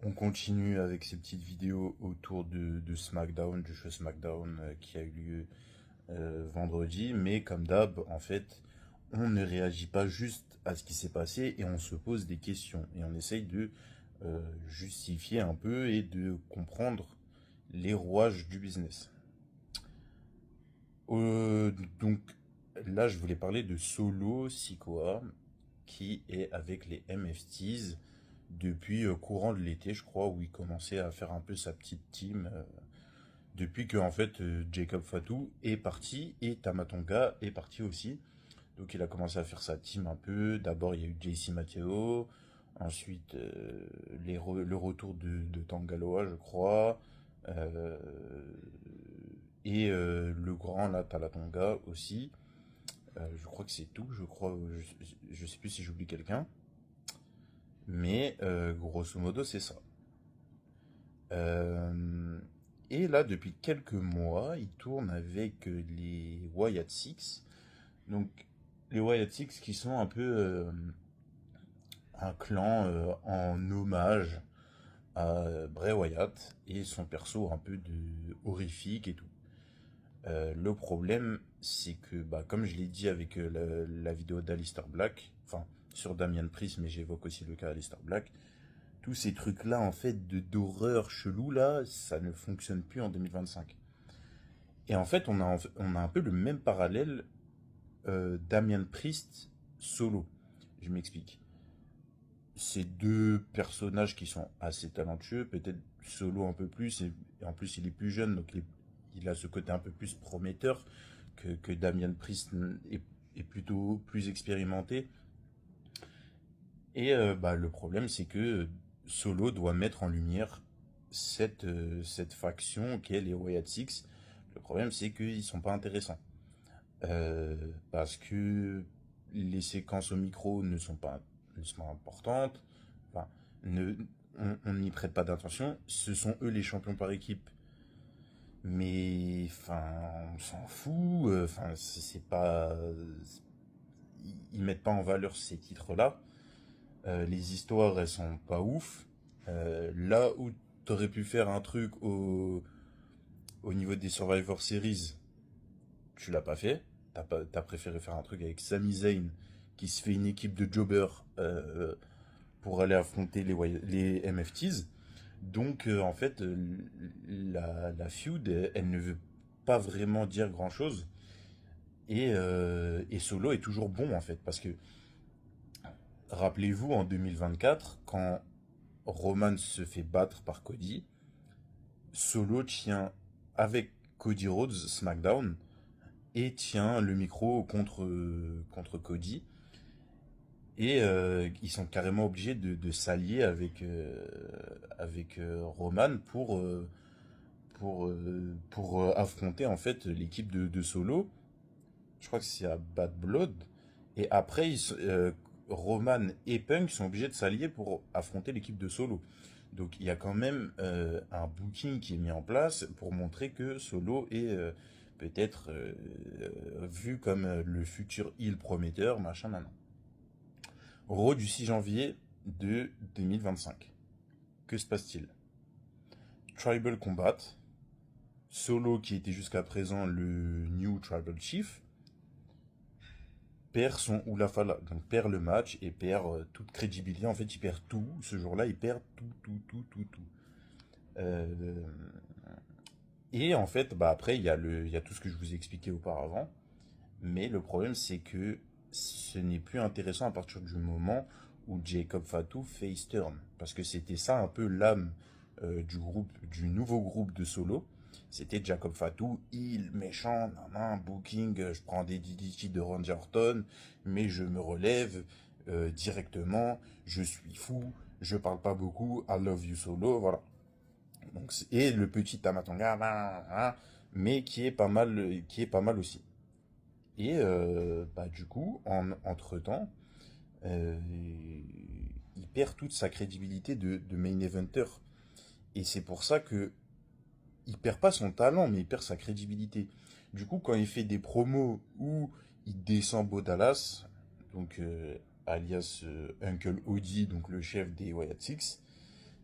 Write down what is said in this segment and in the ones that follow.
On continue avec ces petites vidéos autour de SmackDown, du show SmackDown qui a eu lieu vendredi. Mais comme d'hab, en fait, on ne réagit pas juste à ce qui s'est passé et on se pose des questions. Et on essaye de justifier un peu et de comprendre les rouages du business. Euh, donc là, je voulais parler de Solo Sikoa qui est avec les MFTs depuis courant de l'été, je crois, où il commençait à faire un peu sa petite team. Depuis que en fait Jacob Fatou est parti et Tamatonga est parti aussi. Donc il a commencé à faire sa team un peu. D'abord il y a eu JC Matteo, ensuite le retour de Tangaloa, je crois. Euh, et le grand là, Talatonga aussi. Je crois que c'est tout. Je crois, je sais plus si j'oublie quelqu'un. Mais grosso modo, c'est ça. Euh, et là, depuis quelques mois, il tourne avec les Wyatt Six. Donc, les Wyatt Six qui sont un peu un clan en hommage à Bray Wyatt et son perso un peu horrifique et tout. Le problème, c'est que, bah, comme je l'ai dit avec la vidéo d'Alistair Black, enfin, sur Damian Priest, mais j'évoque aussi le cas d'Alistair Black, tous ces trucs-là, en fait, d'horreur chelou, là, ça ne fonctionne plus en 2025. Et en fait, on a un peu le même parallèle Damian Priest solo. Je m'explique. Ces deux personnages qui sont assez talentueux, peut-être solo un peu plus, et en plus il est plus jeune, donc il a ce côté un peu plus prometteur que Damian Priest est plutôt plus expérimenté. Et bah, le problème, c'est que Solo doit mettre en lumière cette faction qu'est les Wyatt Six. Le problème, c'est qu'ils sont pas intéressants. Parce que les séquences au micro ne sont pas importantes. Enfin, ne, on n'y prête pas d'attention. Ce sont eux les champions par équipe. Mais, enfin, on s'en fout. Enfin, c'est pas. Ils mettent pas en valeur ces titres-là. Les histoires, elles sont pas ouf. Là où t'aurais pu faire un truc au niveau des Survivor Series, tu l'as pas fait. T'as préféré faire un truc avec Sami Zayn qui se fait une équipe de jobbers pour aller affronter les MFTs. Donc en fait, la feud, elle ne veut pas vraiment dire grand-chose. Et Solo est toujours bon en fait. Parce que rappelez-vous en 2024, quand Roman se fait battre par Cody, Solo tient avec Cody Rhodes SmackDown et tient le micro contre Cody. Et ils sont carrément obligés de s'allier avec Roman pour affronter en fait l'équipe de Solo. Je crois que c'est à Bad Blood. Et après, Roman et Punk sont obligés de s'allier pour affronter l'équipe de Solo. Donc il y a quand même un booking qui est mis en place pour montrer que Solo est peut-être vu comme le futur heel prometteur, machin, nan. Raw du 6 janvier de 2025. Que se passe-t-il? Tribal Combat. Solo, qui était jusqu'à présent le New Tribal Chief, perd son Ulafala, donc perd le match et perd toute crédibilité. En fait, il perd tout. Ce jour-là, il perd tout. Euh, et en fait, bah après, il y a tout ce que je vous ai expliqué auparavant. Mais le problème, c'est que ce n'est plus intéressant à partir du moment où Jacob Fatou face turn. Parce que c'était ça un peu l'âme du nouveau groupe de Solo. C'était Jacob Fatou, il, méchant, nan, booking, je prends des DDT de Randy Orton, mais je me relève directement, je suis fou, je parle pas beaucoup, I love you Solo, voilà. Donc, et le petit Tamatonga, mais qui est pas mal aussi. Et bah, du coup, entre-temps, euh, il perd toute sa crédibilité de main eventer. Et c'est pour ça que il perd pas son talent, mais il perd sa crédibilité. Du coup, quand il fait des promos où il descend Bo Dallas, donc alias Uncle Odie, donc le chef des Wyatt Six,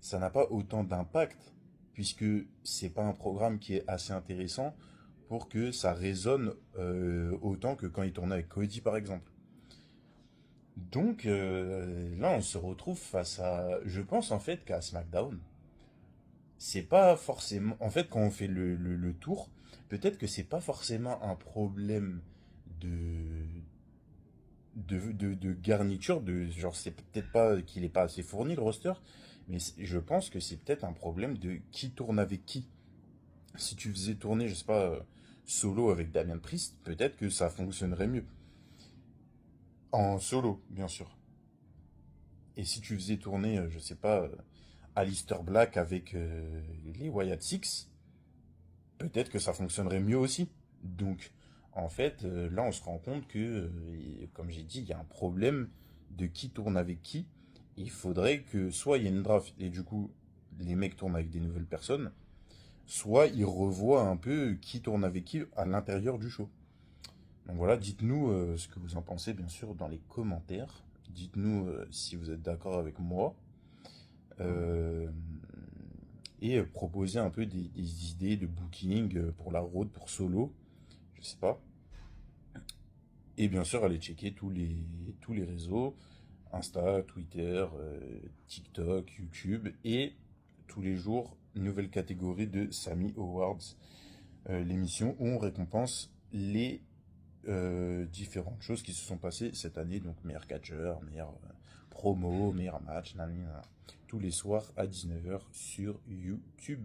ça n'a pas autant d'impact, puisque c'est pas un programme qui est assez intéressant pour que ça résonne autant que quand il tournait avec Cody, par exemple. Donc là, on se retrouve face à... Je pense en fait qu'à SmackDown, c'est pas forcément... En fait, quand on fait le tour, peut-être que c'est pas forcément un problème de, de garniture, de genre c'est peut-être pas qu'il est pas assez fourni le roster, mais je pense que c'est peut-être un problème de qui tourne avec qui. Si tu faisais tourner, je sais pas, Solo avec Damien Priest, peut-être que ça fonctionnerait mieux. En solo, bien sûr. Et si tu faisais tourner, je sais pas, Aleister Black avec les Wyatt Six, peut-être que ça fonctionnerait mieux aussi. Donc, en fait, là, on se rend compte que, comme j'ai dit, il y a un problème de qui tourne avec qui. Il faudrait que soit il y ait une draft et du coup, les mecs tournent avec des nouvelles personnes, soit ils revoient un peu qui tourne avec qui à l'intérieur du show. Donc voilà, dites-nous ce que vous en pensez, bien sûr, dans les commentaires. Dites-nous si vous êtes d'accord avec moi. Euh, et proposer un peu des idées de booking pour la road, pour solo, je sais pas. Et bien sûr, allez checker tous les réseaux, Insta, Twitter, TikTok, YouTube, et tous les jours, nouvelle catégorie de Sammy Awards, l'émission où on récompense les différentes choses qui se sont passées cette année, donc meilleur catcheur, meilleur promo, meilleur match, nanana, tous les soirs à 19h sur YouTube.